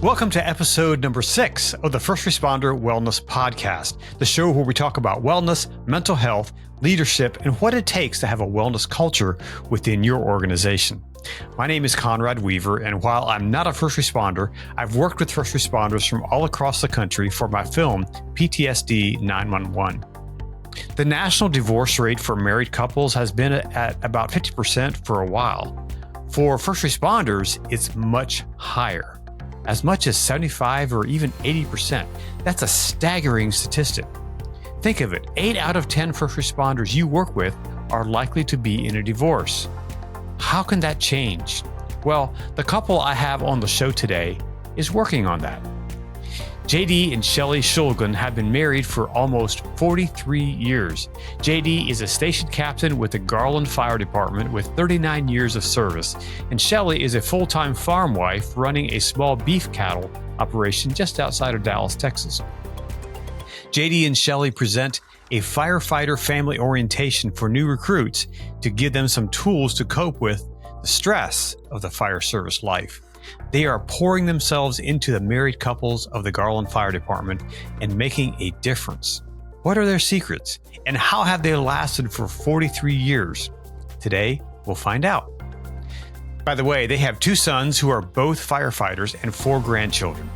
Welcome to episode number 6 of the First Responder Wellness Podcast, the show where we talk about wellness, mental health, leadership, and what it takes to have a wellness culture within your organization. My name is Conrad Weaver, and while I'm not a first responder, I've worked with first responders from all across the country for my film, PTSD 911. The national divorce rate for married couples has been at about 50% for a while. For first responders, it's much higher, as much as 75 or even 80%. That's a staggering statistic. Think of it, 8 out of 10 first responders you work with are likely to be in a divorce. How can that change? Well, the couple I have on the show today is working on that. JD and Shelli Schulgen have been married for almost 43 years. JD is a station captain with the Garland Fire Department with 39 years of service, and Shelli is a full-time farm wife running a small beef cattle operation just outside of Dallas, Texas. JD and Shelli present a firefighter family orientation for new recruits to give them some tools to cope with the stress of the fire service life. They are pouring themselves into the married couples of the Garland Fire Department and making a difference. What are their secrets, and how have they lasted for 43 years? Today, we'll find out. By the way, they have 2 sons who are both firefighters and 4 grandchildren.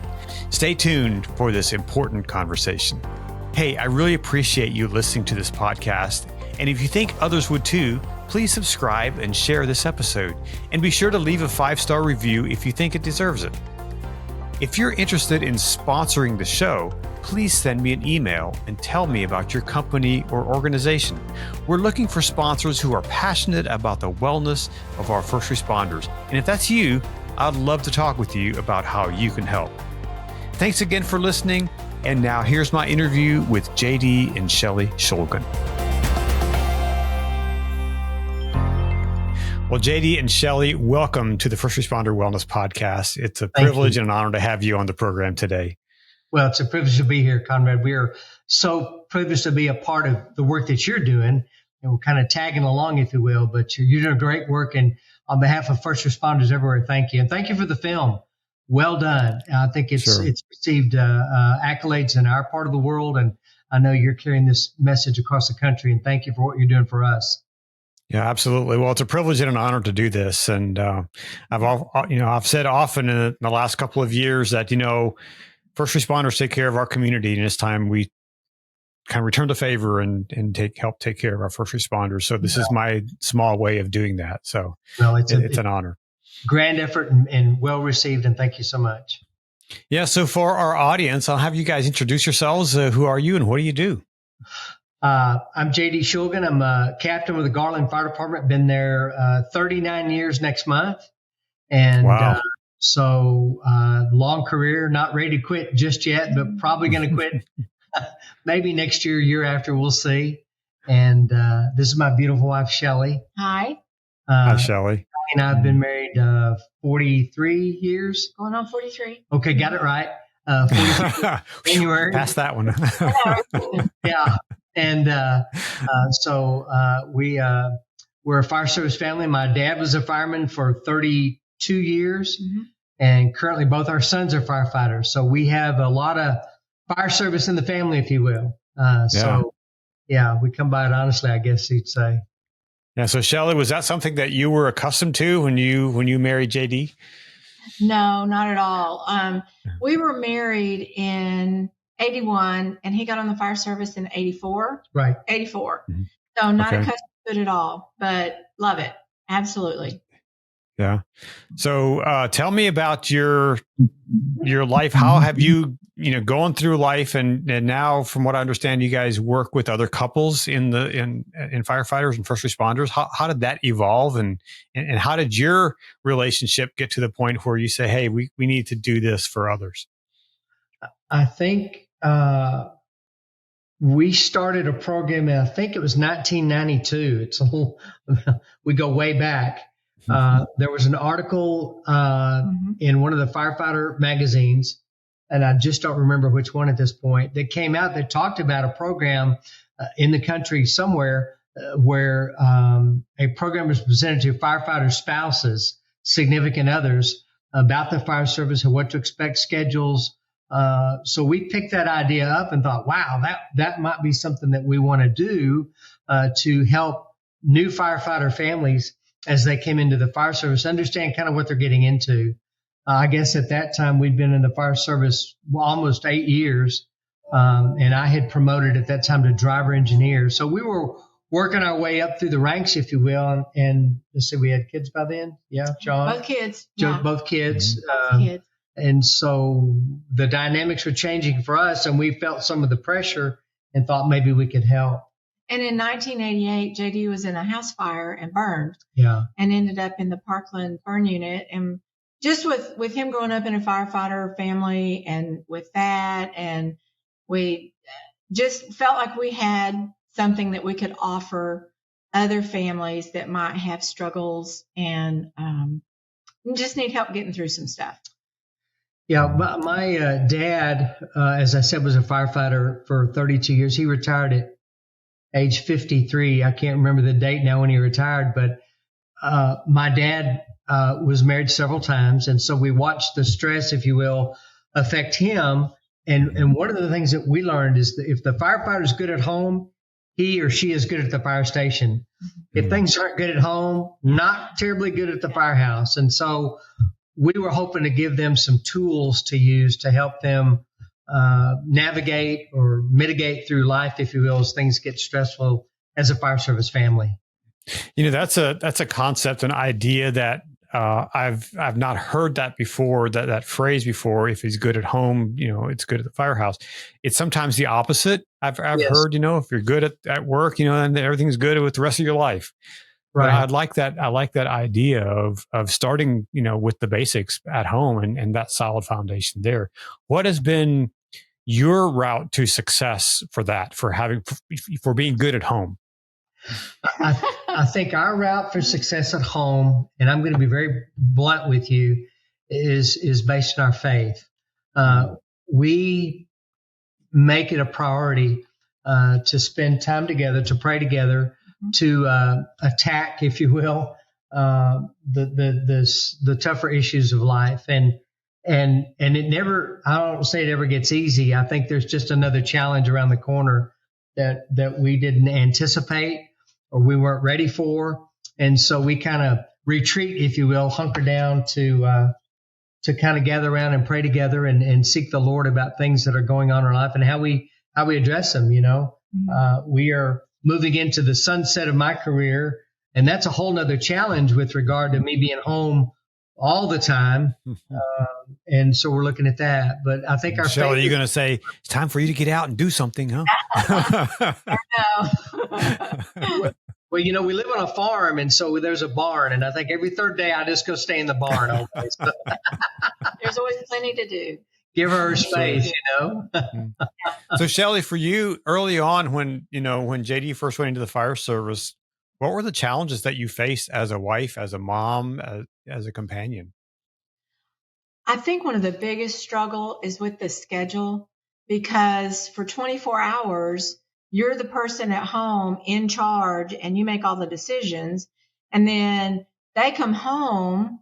Stay tuned for this important conversation. Hey, I really appreciate you listening to this podcast, and if you think others would too, please subscribe and share this episode, and be sure to leave a 5-star review if you think it deserves it. If you're interested in sponsoring the show, please send me an email and tell me about your company or organization. We're looking for sponsors who are passionate about the wellness of our first responders, and if that's you, I'd love to talk with you about how you can help. Thanks again for listening, and now here's my interview with JD and Shelli Schulgen. Well, JD and Shelli, welcome to the First Responder Wellness Podcast. It's a privilege and an honor to have you on the program today. Well, it's a privilege to be here, Conrad. We are so privileged to be a part of the work that you're doing, and we're kind of tagging along, if you will, but you're doing great work. And on behalf of first responders everywhere, thank you. And thank you for the film. Well done. I think it's received accolades in our part of the world, and I know you're carrying this message across the country, and thank you for what you're doing for us. Yeah, absolutely. Well, it's a privilege and an honor to do this. And I've said often in the last couple of years that, first responders take care of our community, and it's time we kind of return the favor and help take care of our first responders. So this is my small way of doing that. So it's an honor. Grand effort and well received, and thank you so much. Yeah. So for our audience, I'll have you guys introduce yourselves. Who are you and what do you do? I'm JD Schulgen. I'm a captain with the Garland Fire Department. Been there 39 years next month. And wow. Long career, not ready to quit just yet, but probably going to quit maybe next year after, we'll see. And this is my beautiful wife, Shelli. Hi. Hi, Shelli. And I've been married 43 years. Going on 43. Okay, got it right. 43 January. Pass that one. Yeah. And we're a fire service family. My dad was a fireman for 32 years, and currently both our sons are firefighters. So we have a lot of fire service in the family, if you will. We come by it honestly, I guess you'd say. Yeah. So Shelli, was that something that you were accustomed to when you married JD? No, not at all. We were married in 81, and he got on the fire service in 84. Right. 84. Mm-hmm. So not accustomed to it at all, but love it. Absolutely. Yeah. So tell me about your life. How have you, going through life and now from what I understand, you guys work with other couples in firefighters and first responders. How did that evolve and how did your relationship get to the point where you say, hey, we need to do this for others? I think we started a program, I think it was 1992. It's we go way back. There was an article in one of the firefighter magazines, and I just don't remember which one at this point, that came out that talked about a program in the country somewhere where a program was presented to firefighter spouses, significant others, about the fire service and what to expect, schedules. So we picked that idea up and thought, wow, that might be something that we want to do to help new firefighter families as they came into the fire service, understand kind of what they're getting into. I guess at that time we'd been in the fire service almost 8 years, and I had promoted at that time to driver engineer. So we were working our way up through the ranks, if you will. And let's see, we had kids by then. Yeah, John. Both kids. Both kids. Kids. And so the dynamics were changing for us, and we felt some of the pressure and thought maybe we could help. And in 1988, JD was in a house fire and burned. Yeah. And ended up in the Parkland burn unit. And just with him growing up in a firefighter family and with that, and we just felt like we had something that we could offer other families that might have struggles and just need help getting through some stuff. Yeah, my dad, as I said, was a firefighter for 32 years. He retired at age 53. I can't remember the date now when he retired, but my dad was married several times. And so we watched the stress, if you will, affect him. And one of the things that we learned is that if the firefighter is good at home, he or she is good at the fire station. If things aren't good at home, not terribly good at the firehouse. And so we were hoping to give them some tools to use to help them navigate or mitigate through life, if you will, as things get stressful as a fire service family. You know, that's a concept, an idea that I've not heard that before, that phrase before. If he's good at home, you know, it's good at the firehouse. It's sometimes the opposite. I've Yes. heard, you know, if you're good at work, you know, and everything's good with the rest of your life. Right. But I like that idea of starting, you know, with the basics at home and that solid foundation there. What has been your route to success for that, for being good at home? I think our route for success at home, and I'm going to be very blunt with you, is based on our faith. We make it a priority to spend time together, to pray together, to attack, if you will, the tougher issues of life. And it never, I don't say it ever gets easy. I think there's just another challenge around the corner that we didn't anticipate or we weren't ready for. And so we kind of retreat, if you will, hunker down to kind of gather around and pray together and seek the Lord about things that are going on in our life and how we address them. You know, we are moving into the sunset of my career, and that's a whole nother challenge with regard to me being home all the time. And so we're looking at that. But I think Shelli, you're going to say, it's time for you to get out and do something, huh? Well, you know, we live on a farm, and so there's a barn. And I think every third day I just go stay in the barn always. There's always plenty to do. Give her space, you know. So, Shelli, for you, early on when JD first went into the fire service, what were the challenges that you faced as a wife, as a mom, as a companion? I think one of the biggest struggle is with the schedule, because for 24 hours, you're the person at home in charge and you make all the decisions. And then they come home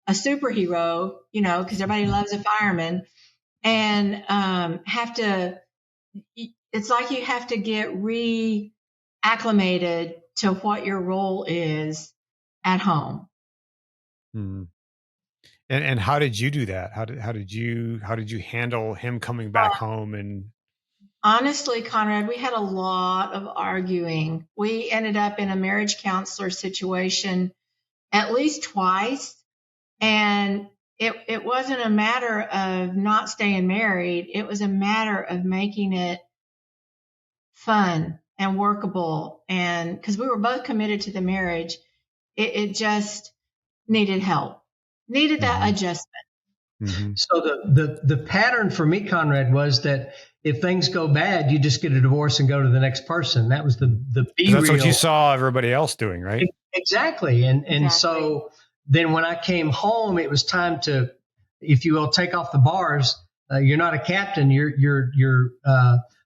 a superhero, you know, because everybody loves a fireman, and it's like you have to get reacclimated to what your role is at home. Hmm. And how did you do that? How did you handle him coming back home? And honestly, Conrad, we had a lot of arguing. We ended up in a marriage counselor situation at least twice, and it wasn't a matter of not staying married. It was a matter of making it fun and workable, and because we were both committed to the marriage, it just needed help. Needed that adjustment. Mm-hmm. So the pattern for me, Conrad, was that if things go bad, you just get a divorce and go to the next person. That was the That's what you saw everybody else doing, right? Exactly. And so then when I came home, it was time to, if you will, take off the bars. You're not a captain. You're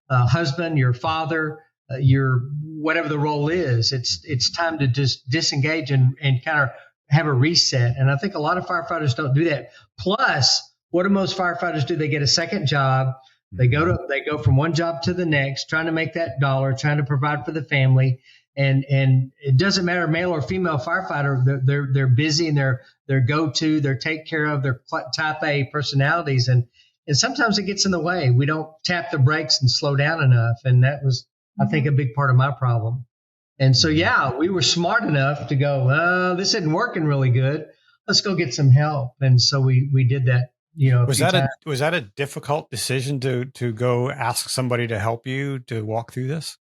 husband, your father, your whatever the role is. It's time to just disengage and kind of have a reset. And I think a lot of firefighters don't do that. Plus, what do most firefighters do? They get a second job. They go from one job to the next, trying to make that dollar, trying to provide for the family. And it doesn't matter, male or female firefighter, they're busy, and they're go-to, they're take care of, their type A personalities. And sometimes it gets in the way. We don't tap the brakes and slow down enough. And that was, I think, a big part of my problem. And so, we were smart enough to go, this isn't working really good. Let's go get some help. And so we did that. Was that a difficult decision to go ask somebody to help you to walk through this?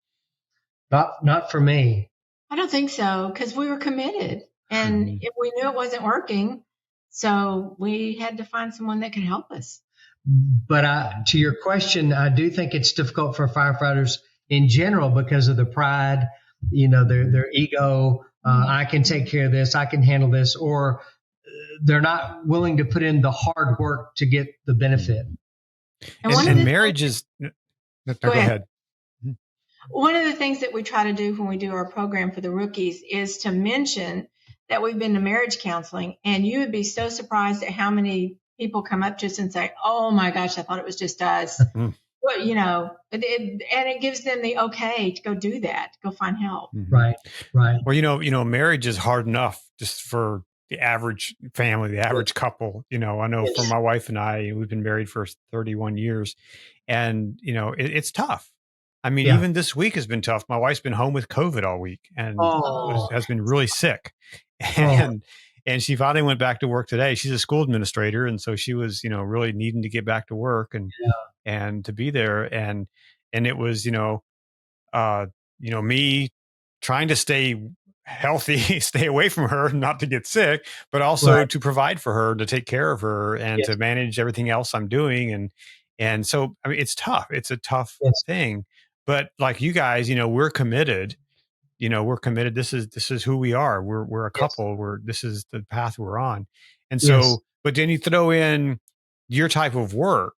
Not for me. I don't think so, because we were committed, and if we knew it wasn't working, so we had to find someone that could help us. But to your question, I do think it's difficult for firefighters in general because of the pride, their ego. I can take care of this. I can handle this, or they're not willing to put in the hard work to get the benefit. And marriage is. Go ahead. One of the things that we try to do when we do our program for the rookies is to mention that we've been to marriage counseling, and you would be so surprised at how many people come up to us and say, "Oh my gosh, I thought it was just us." Well, and it gives them the okay to go do that, to go find help. Right. Well, marriage is hard enough just for the average family, the average couple. I know for my wife and I, we've been married for 31 years, and it's tough. I mean, even this week has been tough. My wife's been home with COVID all week and has been really sick. And she finally went back to work today. She's a school administrator. And so she was, really needing to get back to work and to be there. And it was, me trying to stay healthy, stay away from her, not to get sick, but also to provide for her, to take care of her, and to manage everything else I'm doing. And so, I mean, it's tough. It's a tough thing. But like you guys, we're committed. We're committed. This is who we are. We're a couple. This is the path we're on. And so, but then you throw in your type of work.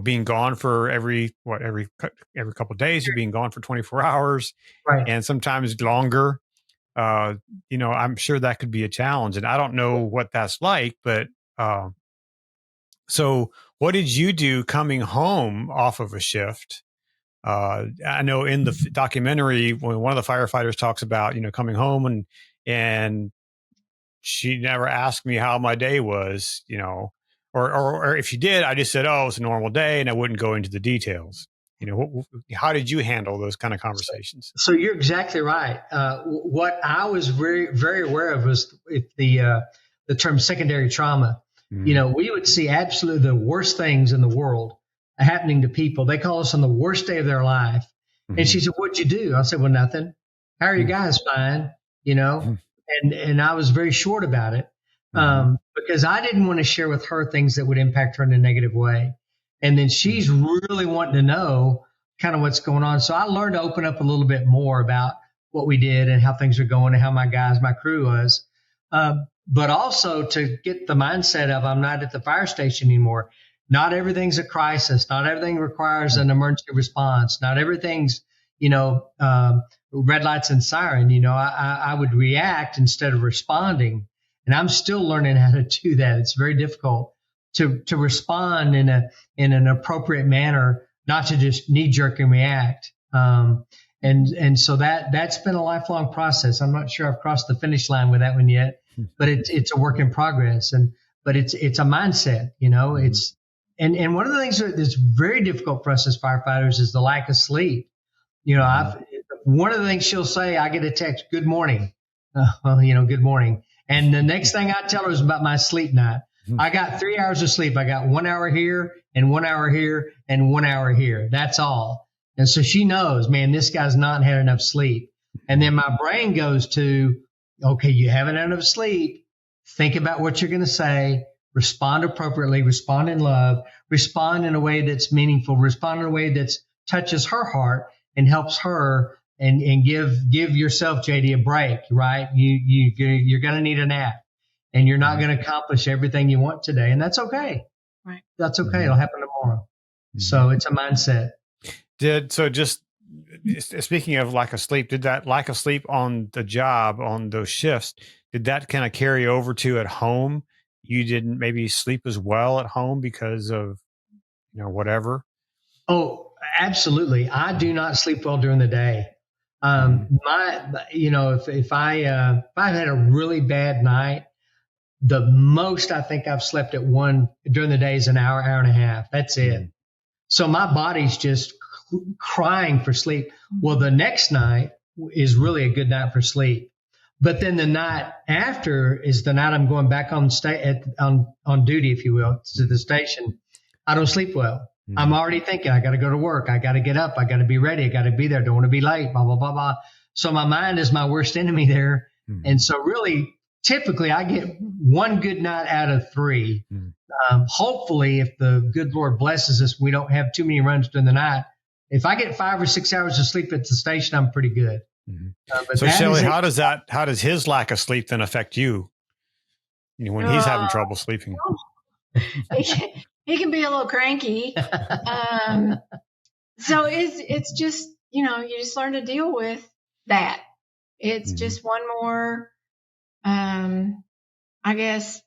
Being gone for every couple of days. You're being gone for 24 hours, and sometimes longer. I'm sure that could be a challenge, and I don't know what that's like. But so, what did you do coming home off of a shift? I know in the documentary, when one of the firefighters talks about, coming home and she never asked me how my day was, or if she did, I just said, oh, it's a normal day, and I wouldn't go into the details. How did you handle those kind of conversations? So you're exactly right. What I was very, very aware of was the term secondary trauma. We would see absolutely the worst things in the world happening to people. They call us on the worst day of their life. And she said, "What'd you do?" I said, "Well, nothing. How are you guys?" "Fine." And I was very short about it because I didn't want to share with her things that would impact her in a negative way. And then she's really wanting to know kind of what's going on. So I learned to open up a little bit more about what we did and how things are going and how my crew was. But also to get the mindset of, I'm not at the fire station anymore. Not everything's a crisis. Not everything requires an emergency response. Not everything's, red lights and siren. I would react instead of responding. And I'm still learning how to do that. It's very difficult to respond in an appropriate manner, not to just knee jerk and react. And so that's been a lifelong process. I'm not sure I've crossed the finish line with that one yet, but it's a work in progress. But it's a mindset, it's, and one of the things that's very difficult for us as firefighters is the lack of sleep. One of the things she'll say, I get a text, "Good morning." Good morning. And the next thing I tell her is about my sleep night. I got 3 hours of sleep. I got 1 hour here and 1 hour here and 1 hour here. That's all. And so she knows, man, this guy's not had enough sleep. And then my brain goes to, okay, you haven't had enough sleep. Think about what you're going to say. Respond appropriately. Respond in love. Respond in a way that's meaningful. Respond in a way that touches her heart and helps her. And give yourself, JD, a break. Right? You're going to need a nap, and you're not going to accomplish everything you want today, and that's okay. Right? That's okay. It'll happen tomorrow. So it's a mindset. Just speaking of lack of sleep, did that lack of sleep on the job, on those shifts, did that kind of carry over to at home? You didn't maybe sleep as well at home because of, whatever. Oh, absolutely. I do not sleep well during the day. If I've had a really bad night, the most I think I've slept at one during the day is an hour, hour and a half. That's it. So my body's just crying for sleep. Well, the next night is really a good night for sleep. But then the night after is the night I'm going back on duty, if you will, to the station. I don't sleep well. I'm already thinking I got to go to work. I got to get up. I got to be ready. I got to be there. Don't want to be late. Blah, blah, blah, blah. So my mind is my worst enemy there. And so really, typically I get one good night out of three. Hopefully, if the good Lord blesses us, we don't have too many runs during the night. If I get 5 or 6 hours of sleep at the station, I'm pretty good. So Shelli, how does his lack of sleep then affect you? When he's having trouble sleeping? He can be a little cranky. So it's just, you just learn to deal with that. It's just one more, I guess,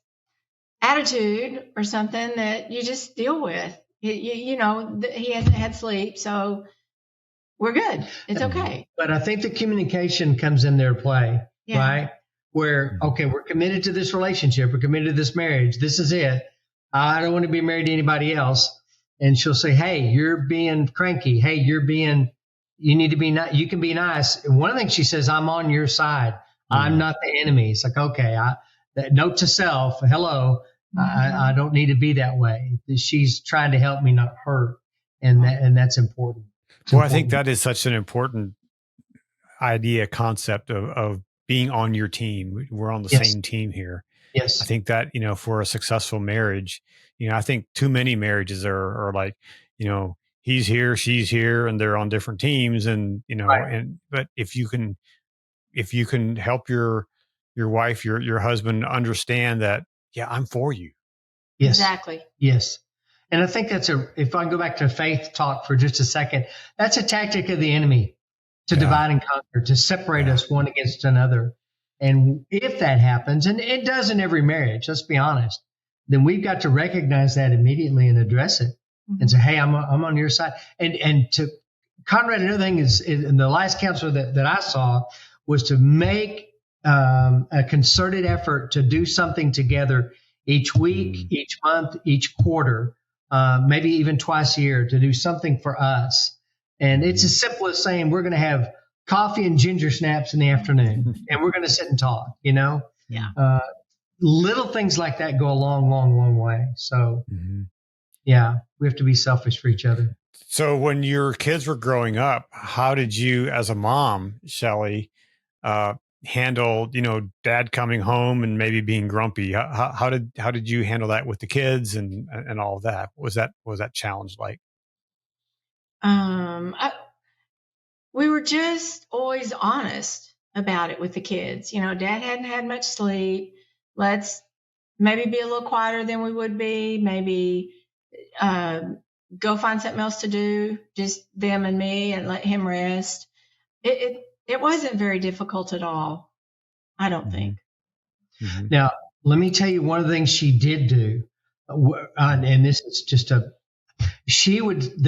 attitude or something that you just deal with. He hasn't had sleep, so we're good. It's okay. But I think the communication comes in there to play, right? Where, okay, we're committed to this relationship. We're committed to this marriage. This is it. I don't want to be married to anybody else. And she'll say, hey, you're being cranky. Hey, you need to be nice. You can be nice. And one of the things she says, I'm on your side. I'm not the enemy. It's like, okay, that note to self, hello, I don't need to be that way. She's trying to help me, not hurt. And that's important. I think that is such an important concept of being on your team. We're on the same team here. Yes. I think that, for a successful marriage, I think too many marriages are like, he's here, she's here, and they're on different teams. And, but if you can help your wife, your husband understand that, I'm for you. Yes. Exactly. Yes. And I think if I can go back to faith talk for just a second, that's a tactic of the enemy to divide and conquer, to separate us one against another. And if that happens, and it does in every marriage, let's be honest, then we've got to recognize that immediately and address it and say, hey, I'm on your side. And to Conrad, another thing is in the last counselor that I saw was to make a concerted effort to do something together each week, each month, each quarter, maybe even twice a year, to do something for us. And it's as simple as saying we're going to have coffee and ginger snaps in the afternoon, and we're going to sit and talk, little things like that go a long, long, long way. So, we have to be selfish for each other. So when your kids were growing up, how did you, as a mom, Shelli, handle, dad coming home and maybe being grumpy? How did you handle that with the kids and all of that? What was that challenge like? We were just always honest about it with the kids. Dad hadn't had much sleep. Let's maybe be a little quieter than we would be. Maybe go find something else to do, just them and me, and let him rest. It wasn't very difficult at all, I don't think. Now, let me tell you one of the things she did do, and this is just the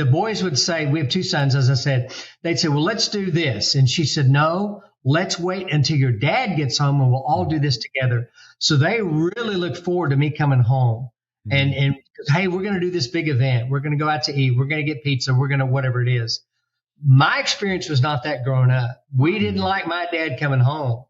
boys would say, we have two sons, as I said, they'd say, well, let's do this. And she said, no, let's wait until your dad gets home and we'll all do this together. So they really looked forward to me coming home. And hey, we're going to do this big event. We're going to go out to eat. We're going to get pizza. We're going to whatever it is. My experience was not that growing up. We didn't like my dad coming home.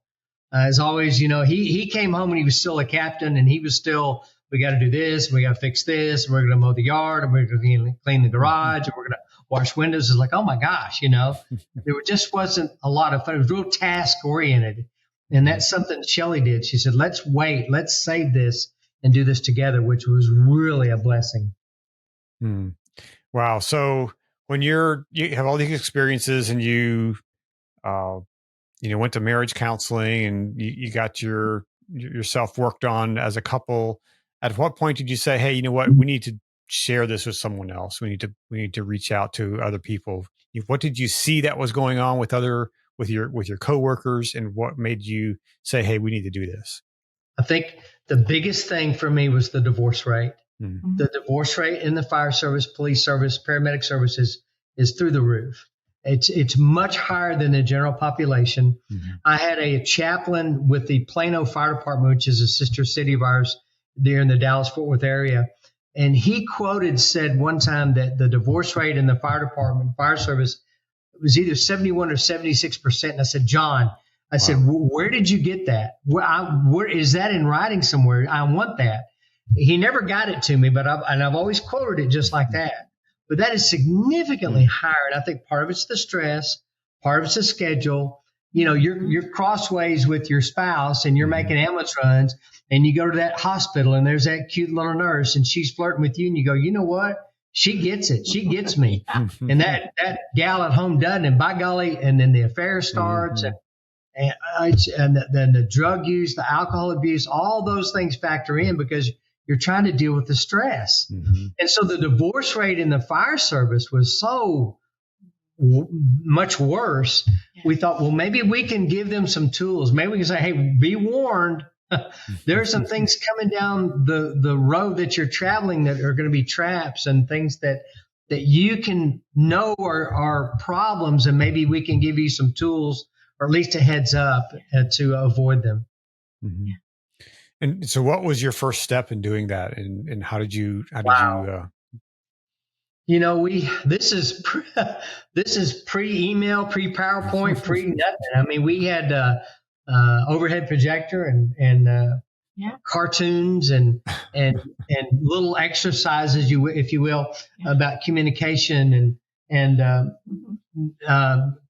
As always, he came home when he was still a captain, and he was still, we got to do this, we got to fix this, and we're going to mow the yard, and we're going to clean the garage, and we're going to wash windows. It's like, oh my gosh, there just wasn't a lot of fun. It was real task oriented. And that's something Shelli did. She said, let's wait, let's save this and do this together, which was really a blessing. Wow. So when you have all these experiences and you went to marriage counseling and you got yourself worked on as a couple, at what point did you say, hey, you know what, we need to share this with someone else. We need to reach out to other people. What did you see that was going on with other with your coworkers, and what made you say, hey, we need to do this? I think the biggest thing for me was the divorce rate. Mm-hmm. The divorce rate in the fire service, police service, paramedic services is through the roof. It's much higher than the general population. Mm-hmm. I had a chaplain with the Plano Fire Department, which is a sister city of ours there in the Dallas-Fort Worth area. And he said one time that the divorce rate in the fire department, fire service, was either 71 or 76%. And I said, John, I said, where did you get that? Where is that in writing somewhere? I want that. He never got it to me, but I've always quoted it just like that. But that is significantly higher. And I think part of it's the stress, part of it's the schedule. You know, you're crossways with your spouse and you're making ambulance runs, and you go to that hospital and there's that cute little nurse and she's flirting with you, and you go, you know what? She gets it. She gets me. And that gal at home doesn't. And by golly, and then the affair starts, and then the drug use, the alcohol abuse, all those things factor in because you're trying to deal with the stress. Mm-hmm. And so the divorce rate in the fire service was so much worse. Yeah. We thought, well, maybe we can give them some tools. Maybe we can say, hey, be warned. There are some things coming down the road that you're traveling that are going to be traps and things that you can know are problems, and maybe we can give you some tools or at least a heads up to avoid them. Mm-hmm. And so what was your first step in doing that? And how did you, you know, this is pre-email, pre-PowerPoint, pre-nothing. I mean, we had overhead projector and cartoons and little exercises, if you will, about communication and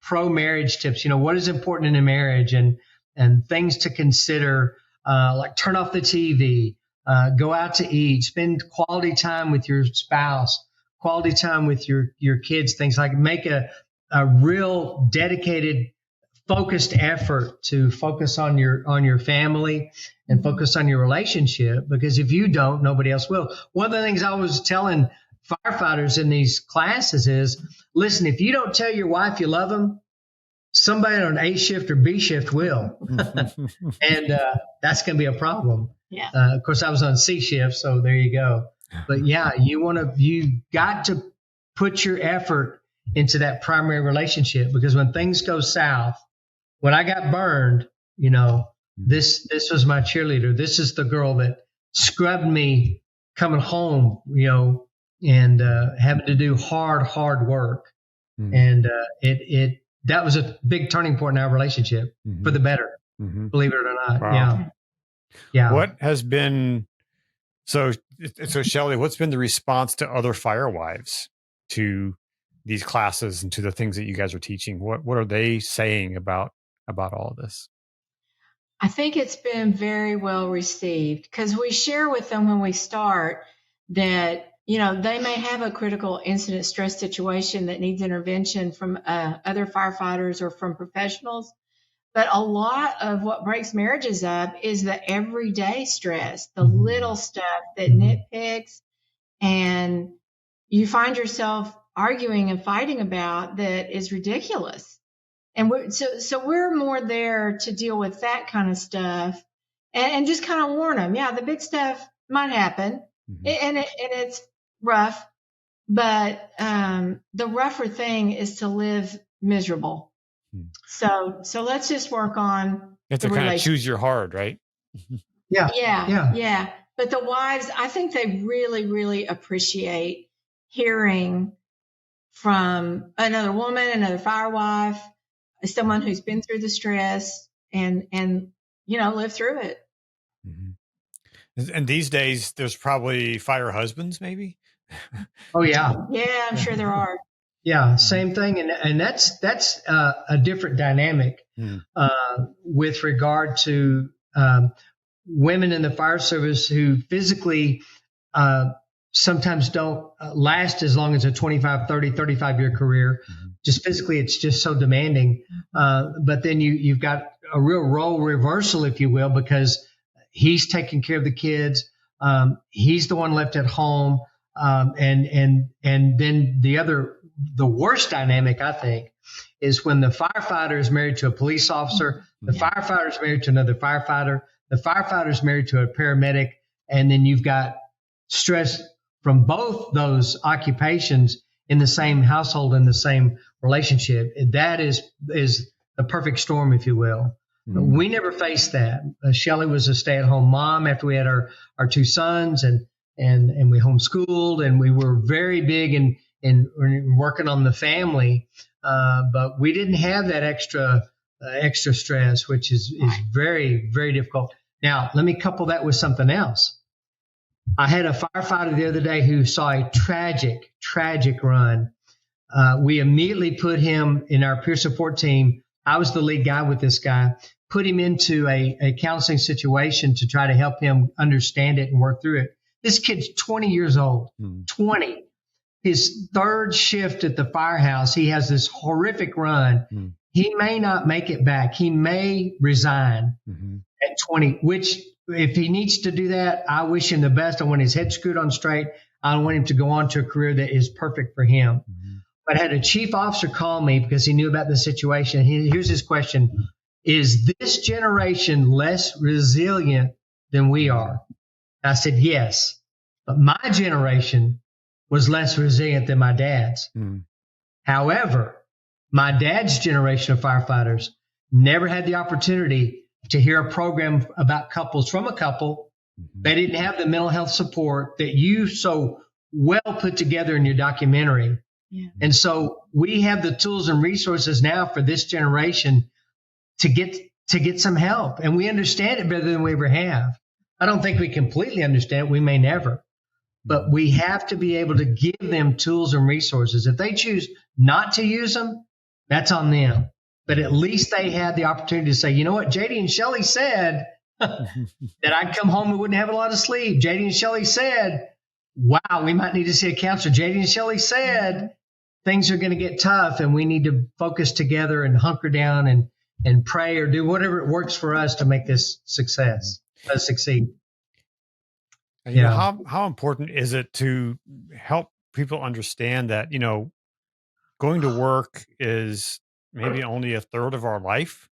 pro marriage tips. You know, what is important in a marriage and things to consider, like turn off the TV, go out to eat, spend quality time with your spouse, quality time with your kids, things like make a real dedicated, focused effort to focus on your family and focus on your relationship, because if you don't, nobody else will. One of the things I was telling firefighters in these classes is, listen, if you don't tell your wife you love them, somebody on A shift or B shift will. And that's going to be a problem. Yeah. Of course, I was on C shift, so there you go. But yeah, you got to put your effort into that primary relationship, because when things go south, when I got burned, you know, this was my cheerleader. This is the girl that scrubbed me coming home, you know, and having to do hard work. And that was a big turning point in our relationship for the better, believe it or not. Wow. Yeah. What has been, so Shelli, what's been the response to other fire wives to these classes and to the things that you guys are teaching? What are they saying about all of this? I think it's been very well received, because we share with them when we start that, you know, they may have a critical incident stress situation that needs intervention from other firefighters or from professionals. But a lot of what breaks marriages up is the everyday stress, the little stuff that nitpicks, and you find yourself arguing and fighting about that is ridiculous. And we're more there to deal with that kind of stuff and just kind of warn them. Yeah, the big stuff might happen, and it's rough, but the rougher thing is to live miserable. So let's just work on you have to kind of choose your hard, right? Yeah. But the wives, I think they really, really appreciate hearing from another woman, another fire wife, someone who's been through the stress and you know, lived through it. And these days, there's probably fire husbands, maybe. Oh yeah. Yeah, I'm sure there are. Yeah, same thing, and that's a different dynamic with regard to women in the fire service who physically sometimes don't last as long as a 25, 30, 35-year career. Just physically, it's just so demanding. But then you've got a real role reversal, if you will, because he's taking care of the kids. He's the one left at home, and then the other the worst dynamic, I think, is when the firefighter is married to a police officer, the firefighter is married to another firefighter, the firefighter is married to a paramedic, and then you've got stress from both those occupations in the same household, in the same relationship. That is the perfect storm, if you will. Mm-hmm. We never faced that. Shelli was a stay-at-home mom after we had our two sons, and we homeschooled, and we were very big in working on the family. But we didn't have that extra stress, which is very, very difficult. Now, let me couple that with something else. I had a firefighter the other day who saw a tragic run. We immediately put him in our peer support team. I was the lead guy with this guy, put him into a counseling situation to try to help him understand it and work through it. This kid's 20 years old, 20. His third shift at the firehouse, he has this horrific run. He may not make it back. He may resign at 20, which if he needs to do that, I wish him the best. I want his head screwed on straight. I want him to go on to a career that is perfect for him. But I had a chief officer call me because he knew about the situation. Here's his question. Is this generation less resilient than we are? I said, yes. But my generation was less resilient than my dad's. However, my dad's generation of firefighters never had the opportunity to hear a program about couples from a couple. They didn't have the mental health support that you so well put together in your documentary. Yeah. And so we have the tools and resources now for this generation to get some help. And we understand it better than we ever have. I don't think we completely understand it. We may never. But we have to be able to give them tools and resources. If they choose not to use them, that's on them. But at least they had the opportunity to say, you know what, JD and Shelli said that I'd come home and wouldn't have a lot of sleep. JD and Shelli said, wow, we might need to see a counselor. JD and Shelli said things are going to get tough and we need to focus together and hunker down and pray or do whatever it works for us to make this succeed. And, you know, how important is it to help people understand that, you know, going to work is maybe only a third of our life.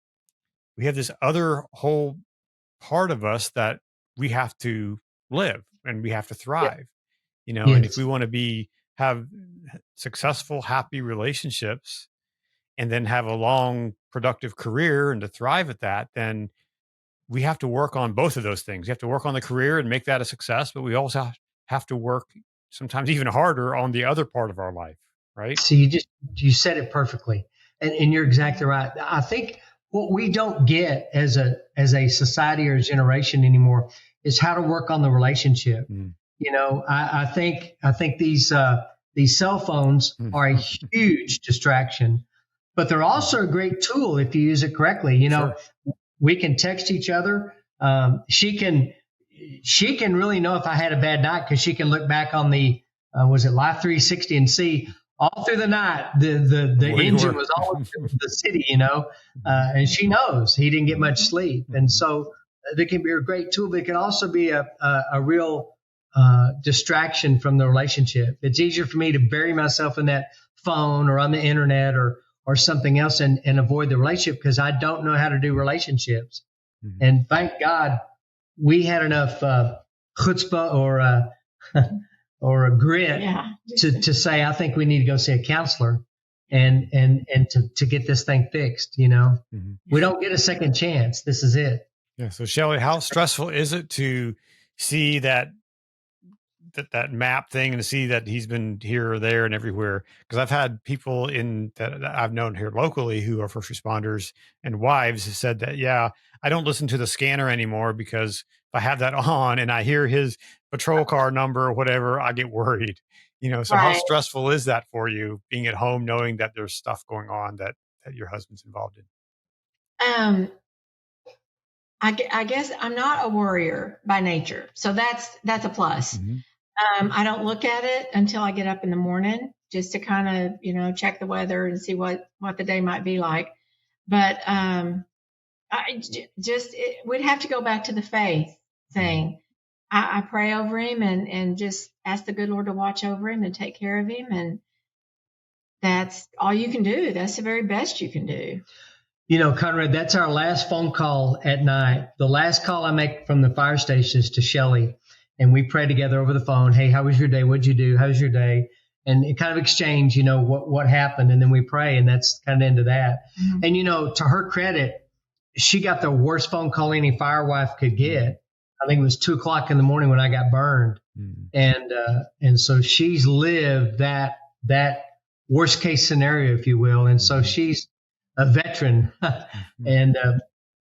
We have this other whole part of us that we have to live and we have to thrive, you know, and if we want to have successful, happy relationships and then have a long, productive career and to thrive at that, then we have to work on both of those things. You have to work on the career and make that a success, but we also have to work sometimes even harder on the other part of our life, right? So you said it perfectly. And you're exactly right. I think what we don't get as a society or a generation anymore is how to work on the relationship. You know, I think these cell phones are a huge distraction, but they're also a great tool if you use it correctly. You know, we can text each other. She can really know if I had a bad night because she can look back on the was it Live 360 and see all through the night the engine was all over the city, you know, and she knows he didn't get much sleep, and so they can be a great tool, but it can also be a real distraction from the relationship. It's easier for me to bury myself in that phone or on the internet or something else and avoid the relationship because I don't know how to do relationships. And thank God we had enough chutzpah or a grit to say, I think we need to go see a counselor and to get this thing fixed. You know, we don't get a second chance. This is it. Yeah. So Shelli, how stressful is it to see that map thing and to see that he's been here or there and everywhere? Because I've had people that I've known here locally who are first responders and wives have said that, I don't listen to the scanner anymore because if I have that on and I hear his patrol car number or whatever, I get worried, you know? So how stressful is that for you being at home, knowing that there's stuff going on that your husband's involved in? I guess I'm not a worrier by nature. So that's a plus. I don't look at it until I get up in the morning just to kind of, you know, check the weather and see what the day might be like. But we'd have to go back to the faith thing. I pray over him and just ask the good Lord to watch over him and take care of him. that's all you can do. That's the very best you can do. Conrad, that's our last phone call at night. The last call I make from the fire station is to Shelli, and we pray together over the phone. Hey, how was your day? What'd you do? How's your day? And it kind of exchange, what happened, and then we pray, and that's kind of into that. Mm-hmm. And, to her credit, she got the worst phone call any fire wife could get. I think it was 2:00 in the morning when I got burned. Mm-hmm. And so she's lived that worst case scenario, if you will. And so she's a veteran and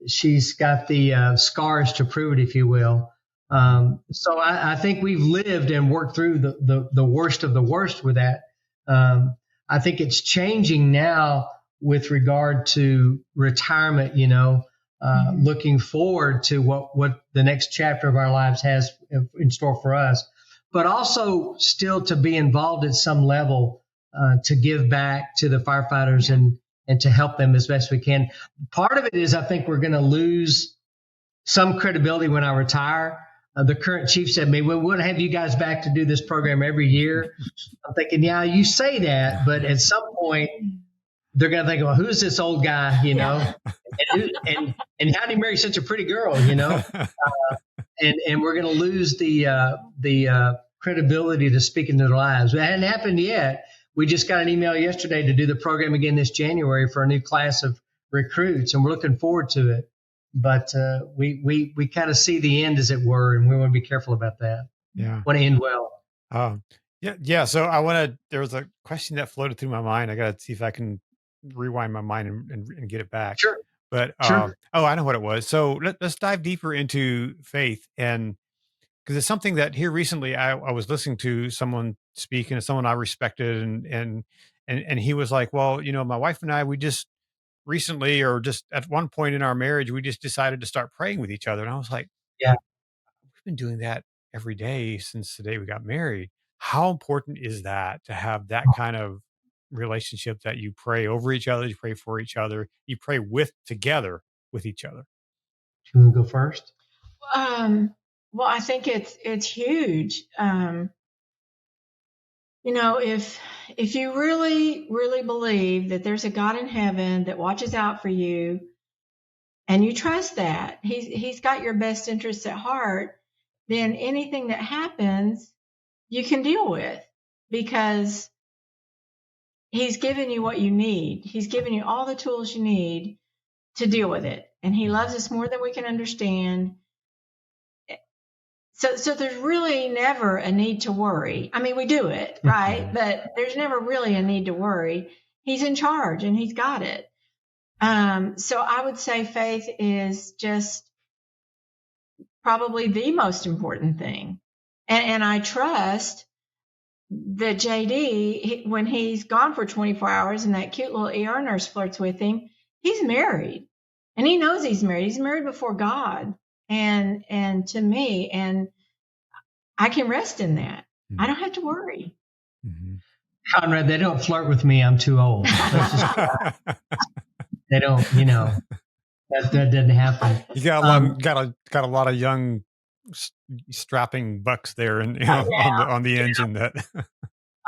she's got the scars to prove it, if you will. So I think we've lived and worked through the worst of the worst with that. I think it's changing now with regard to retirement, looking forward to what the next chapter of our lives has in store for us, but also still to be involved at some level, to give back to the firefighters and to help them as best we can. Part of it is I think we're going to lose some credibility when I retire. The current chief said to me, we want to have you guys back to do this program every year. I'm thinking, yeah, you say that, but at some point they're going to think, well, who's this old guy, and how did he marry such a pretty girl, and we're going to lose the credibility to speak into their lives. It hadn't happened yet. We just got an email yesterday to do the program again this January for a new class of recruits, and we're looking forward to it. But we kind of see the end, as it were, and we want to be careful about that. Yeah, want to end well. Yeah. So there was a question that floated through my mind. I got to see if I can rewind my mind and get it back. Sure. But sure. I know what it was. So let's dive deeper into faith, and because it's something that here recently I was listening to someone speak, and someone I respected, and he was like, well, my wife and I, we just recently, or just at one point in our marriage, we just decided to start praying with each other. And I was like, yeah, we've been doing that every day since the day we got married. How important is that, to have that kind of relationship, that you pray over each other, you pray for each other, you pray together with each other? Do you want to go first? Well, I think it's huge. If you really, really believe that there's a God in heaven that watches out for you, and you trust that he's got your best interests at heart, then anything that happens, you can deal with, because he's given you what you need. He's given you all the tools you need to deal with it. And he loves us more than we can understand. So there's really never a need to worry. I mean, we do it, right? But there's never really a need to worry. He's in charge and he's got it. So I would say faith is just probably the most important thing. And I trust that JD, when he's gone for 24 hours and that cute little ER nurse flirts with him, he's married. And he knows he's married. He's married before God and to me. And I can rest in that. Mm-hmm. I don't have to worry. Mm-hmm. Conrad, they don't flirt with me. I'm too old. They don't, that doesn't happen. You got a lot of young strapping bucks there, and on the engine. That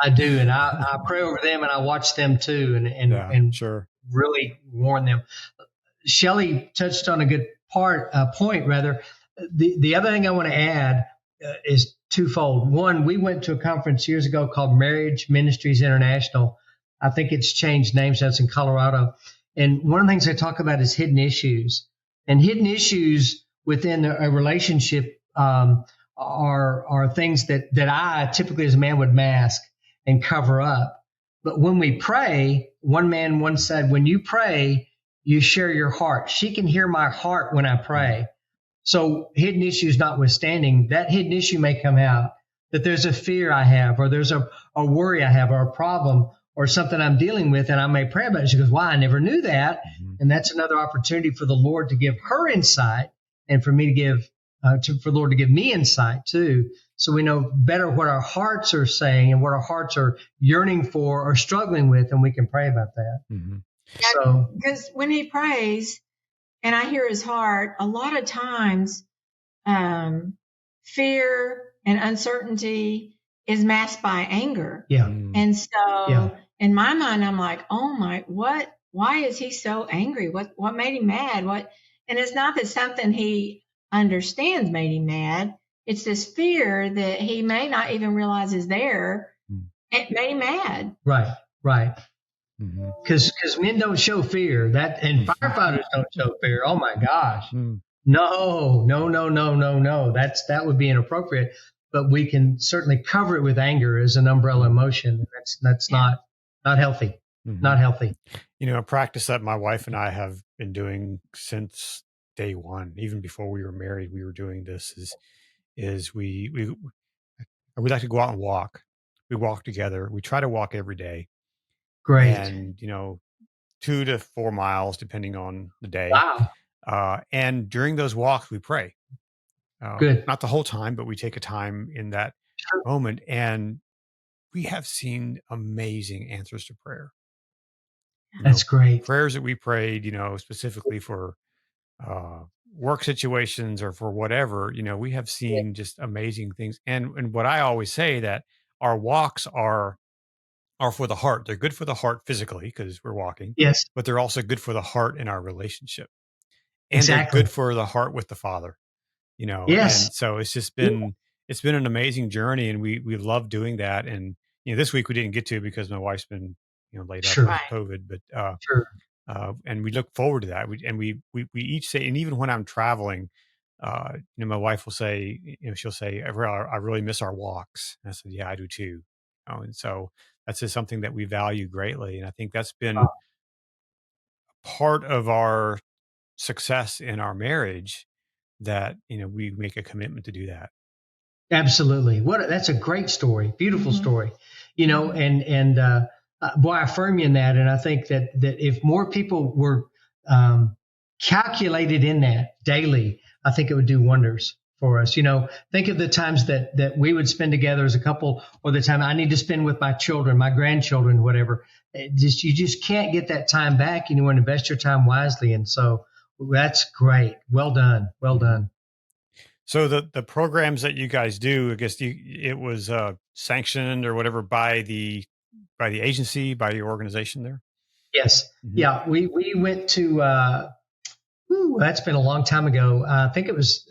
I do, and I pray over them, and I watch them too, and sure, really warn them. Shelli touched on a good point. The other thing I want to add is twofold. One, we went to a conference years ago called Marriage Ministries International. I think it's changed names. That's in Colorado. And one of the things they talk about is hidden issues. And hidden issues within a relationship are things that I typically as a man would mask and cover up. But when we pray, one man once said, when you pray, you share your heart. She can hear my heart when I pray. So hidden issues notwithstanding, that hidden issue may come out, that there's a fear I have, or there's a worry I have, or a problem, or something I'm dealing with, and I may pray about it. She goes, "Why? I never knew that." Mm-hmm. And that's another opportunity for the Lord to give her insight, and for me to give, for the Lord to give me insight too, so we know better what our hearts are saying and what our hearts are yearning for or struggling with, and we can pray about that. Mm-hmm. Yeah, so, because when he prays, and I hear his heart, a lot of times, fear and uncertainty is masked by anger. Yeah. And so in my mind, I'm like, oh my, why is he so angry? What made him mad? And it's not that something he understands made him mad. It's this fear that he may not even realize is there. It made him mad. Right. Because men don't show fear, and firefighters don't show fear. Oh my gosh. No. That would be inappropriate. But we can certainly cover it with anger as an umbrella emotion. That's not healthy. Not healthy. A practice that my wife and I have been doing since day one, even before we were married, we were doing this is we like to go out and walk. We walk together. We try to walk every day. Great. And, 2 to 4 miles, depending on the day. Wow. And during those walks, we pray. Good. Not the whole time, but we take a time in that moment. And we have seen amazing answers to prayer. That's great. Prayers that we prayed, specifically for work situations or for whatever, we have seen just amazing things. And what I always say, that our walks are for the heart. They're good for the heart physically because we're walking. Yes. But they're also good for the heart in our relationship. And Exactly. they're good for the heart with the Father, Yes. And so it's just been, it's been an amazing journey, and we love doing that. And, this week we didn't get to because my wife's been, laid up with COVID, but, and we look forward to that. We each say, and even when I'm traveling, my wife will say, she'll say, I really miss our walks. And I said, yeah, I do too. And so that's just something that we value greatly. And I think that's been part of our success in our marriage, that, we make a commitment to do that. Absolutely. That's a great story. Beautiful story, and boy, I affirm you in that. And I think that if more people were calculated in that daily, I think it would do wonders for us. Think of the times that we would spend together as a couple, or the time I need to spend with my children, my grandchildren, whatever. You just can't get that time back, and you want to invest your time wisely. And so that's great. Well done. So the programs that you guys do, I guess it was sanctioned or whatever by the agency, by your organization there? Yes. Mm-hmm. Yeah. We went to, that's been a long time ago. I think it was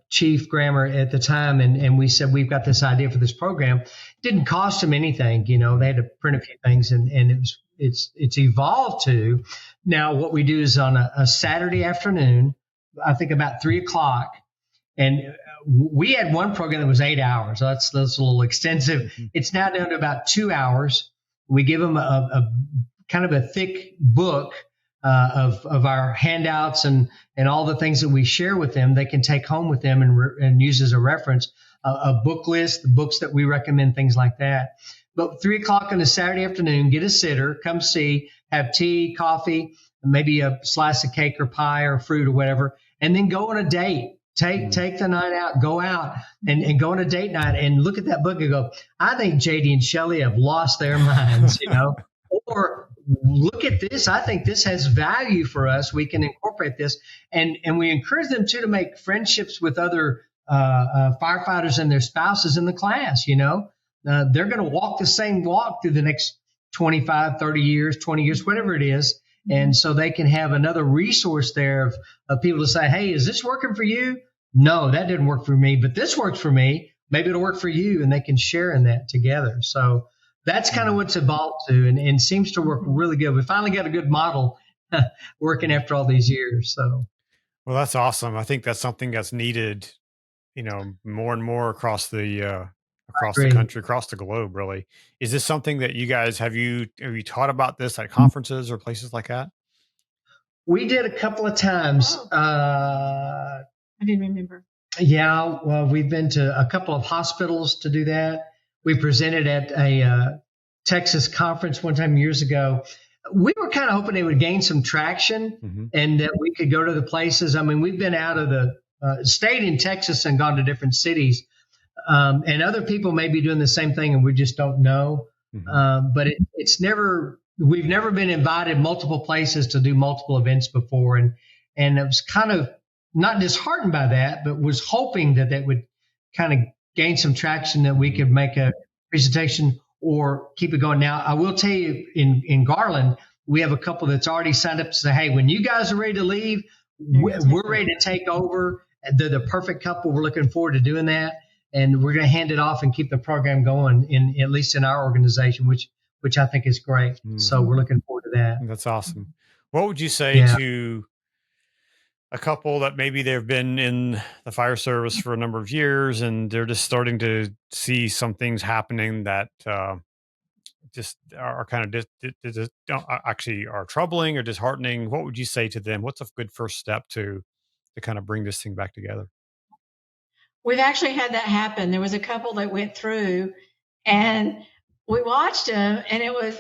Chief Grammer at the time. And we said, we've got this idea for this program. It didn't cost them anything. They had to print a few things, and it's evolved to now what we do is on a Saturday afternoon, I think about 3:00. And we had one program that was 8 hours. So that's a little extensive. Mm-hmm. It's now down to about 2 hours. We give them a kind of a thick book of our handouts and all the things that we share with them. They can take home with them and use as a reference, a book list, the books that we recommend, things like that. But 3:00 on a Saturday afternoon, get a sitter, come see, have tea, coffee, maybe a slice of cake or pie or fruit or whatever, and then go on a date. Take the night out, go out and go on a date night and look at that book and go, I think JD and Shelli have lost their minds, or look at this. I think this has value for us. We can incorporate this. And we encourage them too to make friendships with other firefighters and their spouses in the class. They're going to walk the same walk through the next 25, 30 years, 20 years, whatever it is. And so they can have another resource there of people to say, hey, is this working for you? No, that didn't work for me, but this works for me. Maybe it'll work for you. And they can share in that together. So that's kind of what's evolved to, and seems to work really good. We finally got a good model working after all these years. So, well, that's awesome. I think that's something that's needed, more and more across the country, across the globe, really. Is this something that you guys have you taught about this at conferences or places like that? We did a couple of times. I didn't remember. Yeah, well, we've been to a couple of hospitals to do that. We presented at a Texas conference one time years ago. We were kind of hoping it would gain some traction and that we could go to the places. I mean, we've been out of the stayed in Texas and gone to different cities. And other people may be doing the same thing and we just don't know. But we've never been invited multiple places to do multiple events before. And I was kind of not disheartened by that, but was hoping that would kind of gain some traction, that we could make a presentation or keep it going. Now, I will tell you, in Garland, we have a couple that's already signed up to say, hey, when you guys are ready to leave, we're ready to take over. They're the perfect couple. We're looking forward to doing that. And we're going to hand it off and keep the program going, at least in our organization, which I think is great. So we're looking forward to that. That's awesome. What would you say to a couple that maybe they've been in the fire service for a number of years and they're just starting to see some things happening that just are kind of actually are troubling or disheartening? What would you say to them? What's a good first step to kind of bring this thing back together? We've actually had that happen. There was a couple that went through and we watched them, and it was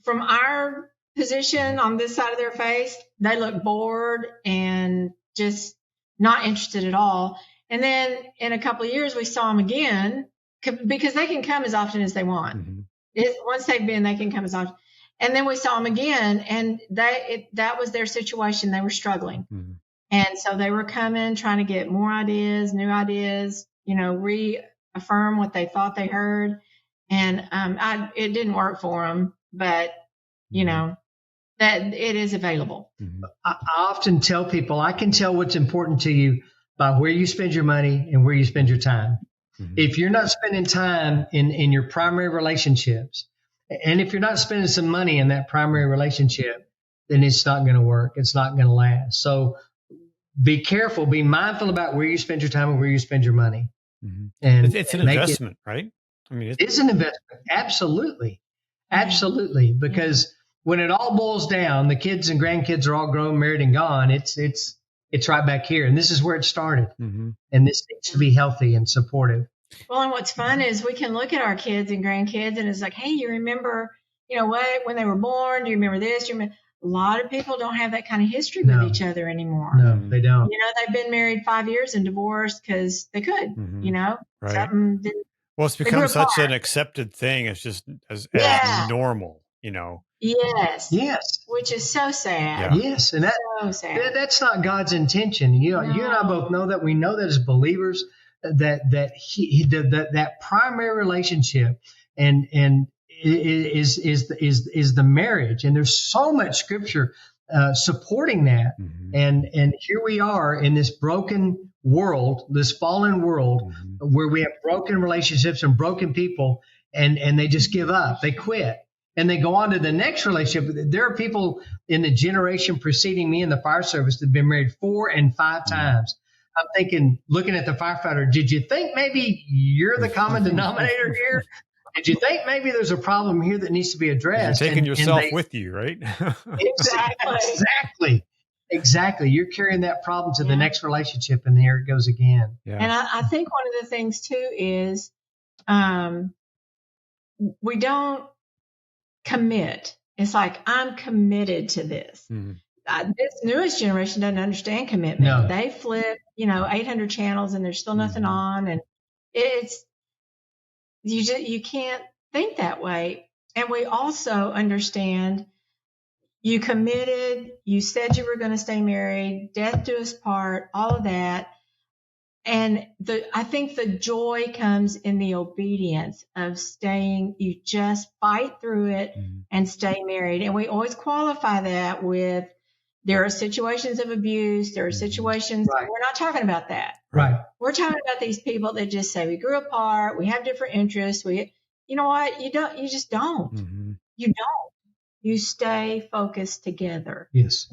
from our position on this side of their face, they looked bored and just not interested at all. And then in a couple of years, we saw them again because they can come as often as they want. Mm-hmm. Once they've been, they can come as often. And then we saw them again, and that was their situation. They were struggling. Mm-hmm. And so they were coming, trying to get more ideas, new ideas, reaffirm what they thought they heard. And it didn't work for them, but, that it is available. Mm-hmm. I often tell people, I can tell what's important to you by where you spend your money and where you spend your time. Mm-hmm. If you're not spending time in your primary relationships, and if you're not spending some money in that primary relationship, then it's not going to work. It's not going to last. So be careful, be mindful about where you spend your time and where you spend your money. Mm-hmm. And it's an investment, right? I mean, it's an investment. Absolutely. Absolutely. Because when it all boils down, the kids and grandkids are all grown, married, and gone. It's right back here. And this is where it started. Mm-hmm. And this needs to be healthy and supportive. Well, and what's fun is we can look at our kids and grandkids and it's like, hey, you remember, when they were born? Do you remember this? A lot of people don't have that kind of history with each other anymore. No, they don't. They've been married 5 years and divorced because they could, right. Something didn't. Well, it's become such an accepted thing. It's just as normal, Yes. Which is so sad. Yeah. Yes. And that's not God's intention. You and I both know that. We know that as believers that primary relationship and is the marriage. And there's so much scripture supporting that. Mm-hmm. And here we are in this broken world, this fallen world, where we have broken relationships and broken people, and they just give up. They quit. And they go on to the next relationship. There are people in the generation preceding me in the fire service that have been married 4 and 5 times. I'm thinking, looking at the firefighter, did you think maybe you're the common denominator here? Did you think maybe there's a problem here that needs to be addressed? You're taking yourself with you, right? Exactly. You're carrying that problem to the next relationship, and here it goes again. Yeah. And I think one of the things, too, is we don't commit. It's like, I'm committed to this. Mm-hmm. This newest generation doesn't understand commitment. No. They flip, 800 channels and there's still nothing on. And it's, you can't think that way. And we also understand you committed, you said you were going to stay married, death do us part, all of that. And I think the joy comes in the obedience of staying. You just fight through it and stay married. And we always qualify that with there are situations of abuse. There are situations. Right. We're not talking about that. Right. We're talking about these people that just say we grew apart. We have different interests. You know what? You just don't. Mm-hmm. You don't. You stay focused together. Yes.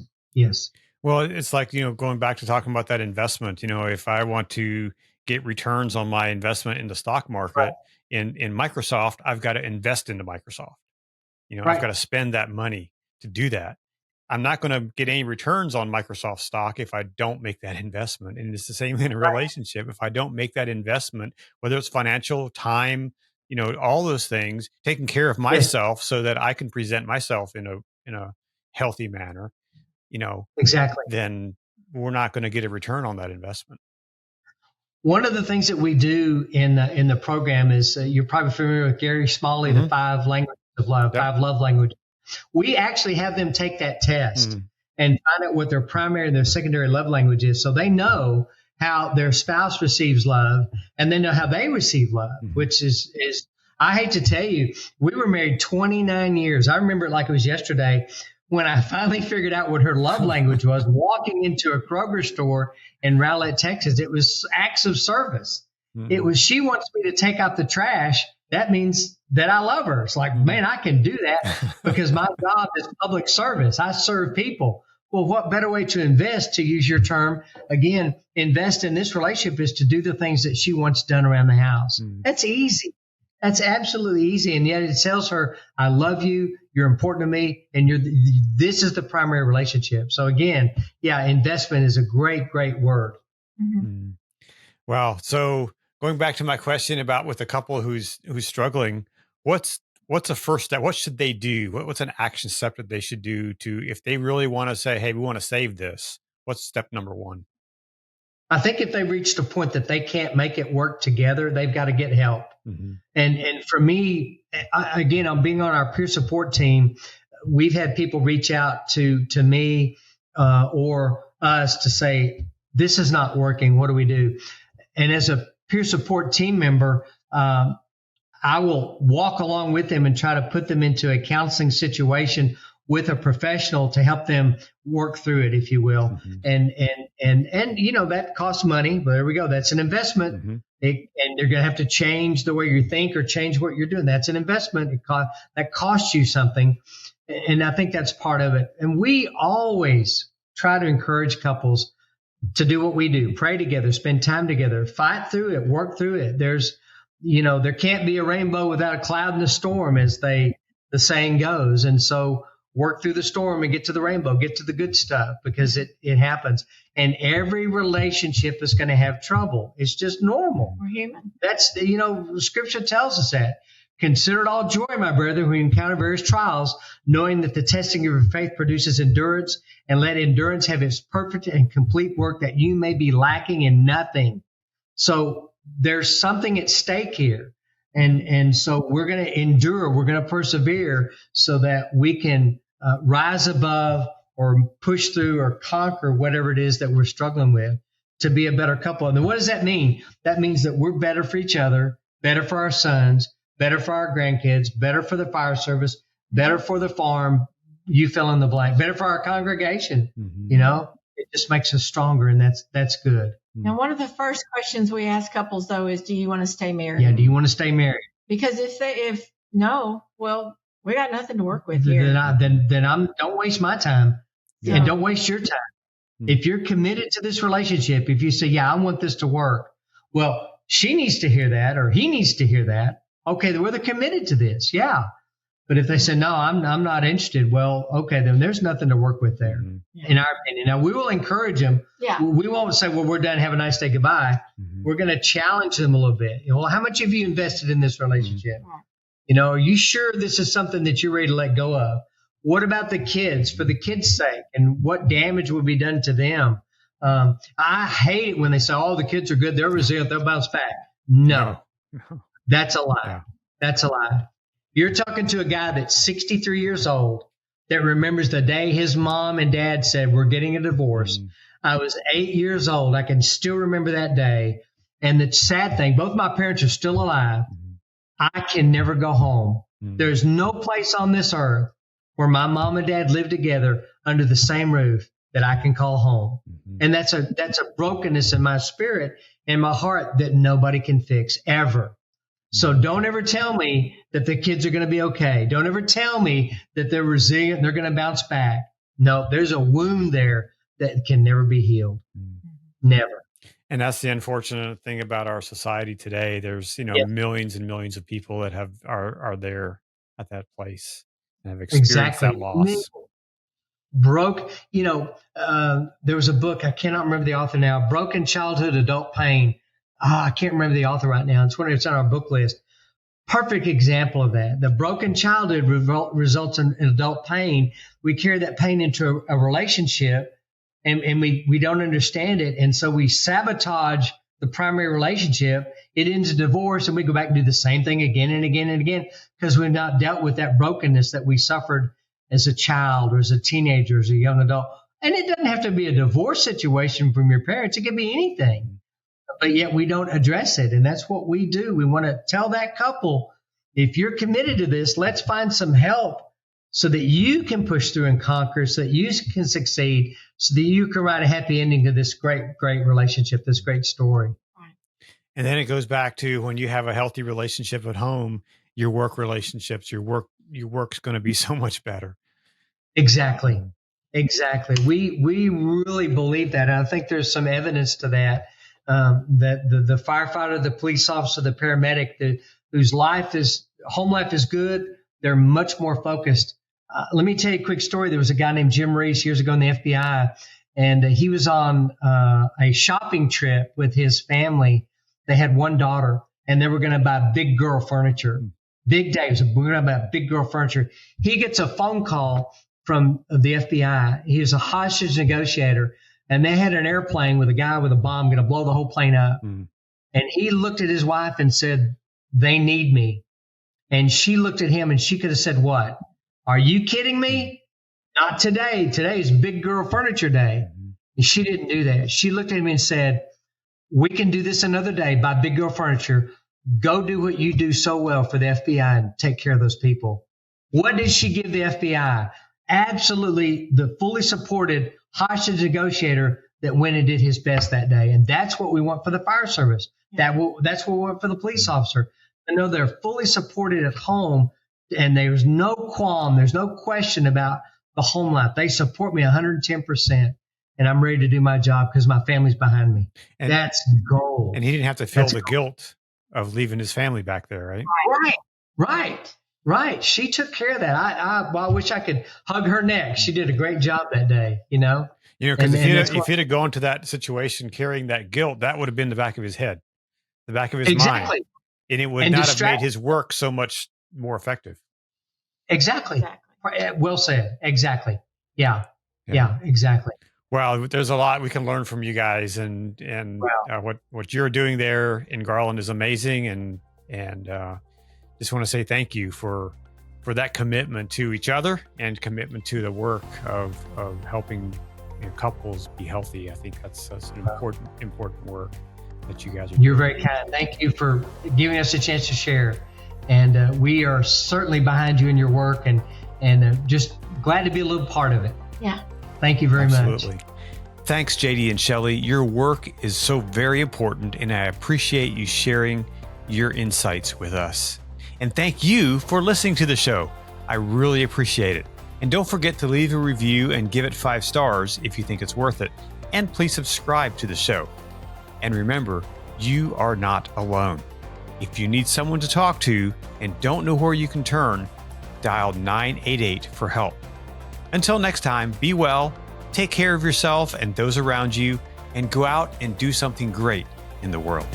Well, it's like, going back to talking about that investment, if I want to get returns on my investment in the stock market in Microsoft, I've got to invest into Microsoft. I've got to spend that money to do that. I'm not going to get any returns on Microsoft stock if I don't make that investment. And it's the same in a relationship. If I don't make that investment, whether it's financial, time, all those things, taking care of myself so that I can present myself in a healthy manner, exactly, then we're not going to get a return on that investment. One of the things that we do in the program is you're probably familiar with Gary Smalley, the 5 languages of love, 5 love languages. We actually have them take that test and find out what their primary and their secondary love language is, so they know how their spouse receives love and they know how they receive love, which is I hate to tell you, we were married 29 years. I remember it like it was yesterday when I finally figured out what her love language was, walking into a Kroger store in Rowlett, Texas. It was acts of service. Mm-hmm. It was, she wants me to take out the trash. That means that I love her. It's like, man, I can do that because my job is public service. I serve people. Well, what better way to invest, to use your term, again, invest in this relationship is to do the things that she wants done around the house. Mm. That's easy. That's absolutely easy. And yet it tells her, I love you, you're important to me, and this is the primary relationship. So again, yeah, investment is a great, great word. Mm-hmm. Wow. So going back to my question about with a couple who's struggling, what's a first step? What should they do? What's an action step that they should do if they really want to say, hey, we want to save this? What's step number one? I think if they reach the point that they can't make it work together, they've got to get help. Mm-hmm. And for me, again, I'm being on our peer support team. We've had people reach out to me or us to say, this is not working. What do we do? And as a peer support team member, I will walk along with them and try to put them into a counseling situation with a professional to help them work through it, if you will. Mm-hmm. And you know, that costs money, but there we go. That's an investment. Mm-hmm. And they're going to have to change the way you think or change what you're doing. That's an investment. That costs you something. And I think that's part of it. And we always try to encourage couples to do what we do, pray together, spend time together, fight through it, work through it. There can't be a rainbow without a cloud in the storm, as the saying goes. And so work through the storm and get to the rainbow, get to the good stuff, because it happens. And every relationship is going to have trouble. It's just normal. We're human. That's, Scripture tells us that. Consider it all joy, my brother, when you encounter various trials, knowing that the testing of your faith produces endurance, and let endurance have its perfect and complete work, that you may be lacking in nothing. So there's something at stake here. And so we're going to endure, we're going to persevere so that we can rise above or push through or conquer whatever it is that we're struggling with to be a better couple. And then what does that mean? That means that we're better for each other, better for our sons, better for our grandkids, better for the fire service, better for the farm, you fill in the blank, better for our congregation. Mm-hmm. It just makes us stronger, and that's good. Now, one of the first questions we ask couples, though, is, do you want to stay married? Yeah, do you want to stay married? Because if no, well, we got nothing to work with here. Then don't waste my time, and don't waste your time. Mm-hmm. If you're committed to this relationship, if you say, yeah, I want this to work, well, she needs to hear that, or he needs to hear that. Okay, then they're committed to this, yeah. But if they say, no, I'm not interested, well, okay, then there's nothing to work with there, in our opinion. Now, we will encourage them. Yeah. We won't say, well, we're done, have a nice day, goodbye. Mm-hmm. We're going to challenge them a little bit. Well, how much have you invested in this relationship? Mm-hmm. Are you sure this is something that you're ready to let go of? What about the kids, for the kids' sake, and what damage would be done to them? I hate it when they say, oh, the kids are good, they're resilient, they'll bounce back. No, that's a lie. Yeah. That's a lie. You're talking to a guy that's 63 years old that remembers the day his mom and dad said, we're getting a divorce. Mm. I was 8 years old. I can still remember that day. And the sad thing, both my parents are still alive. Mm. I can never go home. Mm. There's no place on this earth where my mom and dad live together under the same roof that I can call home. Mm-hmm. And that's a brokenness in my spirit and my heart that nobody can fix ever. So don't ever tell me that the kids are going to be okay. Don't ever tell me that they're resilient and they're going to bounce back. No, there's a wound there that can never be healed. Never. And that's the unfortunate thing about our society today. There's, millions and millions of people that are there at that place and have experienced that loss. There was a book, I cannot remember the author now, Broken Childhood, Adult Pain. I can't remember the author right now. It's on our book list. Perfect example of that. The broken childhood results in adult pain. We carry that pain into a relationship, and we don't understand it. And so we sabotage the primary relationship. It ends in divorce, and we go back and do the same thing again and again and again because we've not dealt with that brokenness that we suffered as a child or as a teenager, as a young adult. And it doesn't have to be a divorce situation from your parents. It can be anything. But yet we don't address it. And that's what we do. We want to tell that couple if you're committed to this, let's find some help so that you can push through and conquer, so that you can succeed, so that you can write a happy ending to this great, great relationship, this great story. And then it goes back to when you have a healthy relationship at home, your work relationships, your work's going to be so much better. Exactly. We really believe that. And I think there's some evidence to that, that the firefighter, the police officer, the paramedic, whose home life is good, they're much more focused. Let me tell you a quick story. There was a guy named Jim Reese years ago in the FBI, and he was on a shopping trip with his family. They had one daughter, and they were going to buy big girl furniture. Big day. We're going to buy big girl furniture. He gets a phone call from the FBI. He was a hostage negotiator, and they had an airplane with a guy with a bomb going to blow the whole plane up. And he looked at his wife and said, "They need me." And she looked at him, and she could have said, "What? Are you kidding me? Not today. Today is big girl furniture day." And she didn't do that. She looked at him and said, "We can do this another day. Buy big girl furniture. Go do what you do so well for the FBI and take care of those people." What did she give the FBI? Absolutely the fully supported hostage negotiator that went and did his best that day. And that's what we want for the fire service. That's what we want for the police officer. I know they're fully supported at home, and there's no qualm. There's no question about the home life. They support me 110%. And I'm ready to do my job because my family's behind me. And that's the goal. And he didn't have to feel the guilt of leaving his family back there, right? Right. She took care of that. I wish I could hug her neck. She did a great job that day, Because if he'd have gone to that situation carrying that guilt, that would have been the back of his head, the back of his mind. And it would not have made his work so much more effective. Exactly. Well said. Exactly. Yeah, exactly. Well, there's a lot we can learn from you guys, and what you're doing there in Garland is amazing, and just want to say thank you for that commitment to each other and commitment to the work of helping couples be healthy. I think that's an important work that you guys are doing. You're very kind. Thank you for giving us a chance to share, and we are certainly behind you in your work, and just glad to be a little part of it. Yeah. Thank you very much. Absolutely. Thanks, JD and Shelli. Your work is so very important, and I appreciate you sharing your insights with us. And thank you for listening to the show. I really appreciate it. And don't forget to leave a review and give it 5 stars if you think it's worth it. And please subscribe to the show. And remember, you are not alone. If you need someone to talk to and don't know where you can turn, dial 988 for help. Until next time, be well, take care of yourself and those around you, and go out and do something great in the world.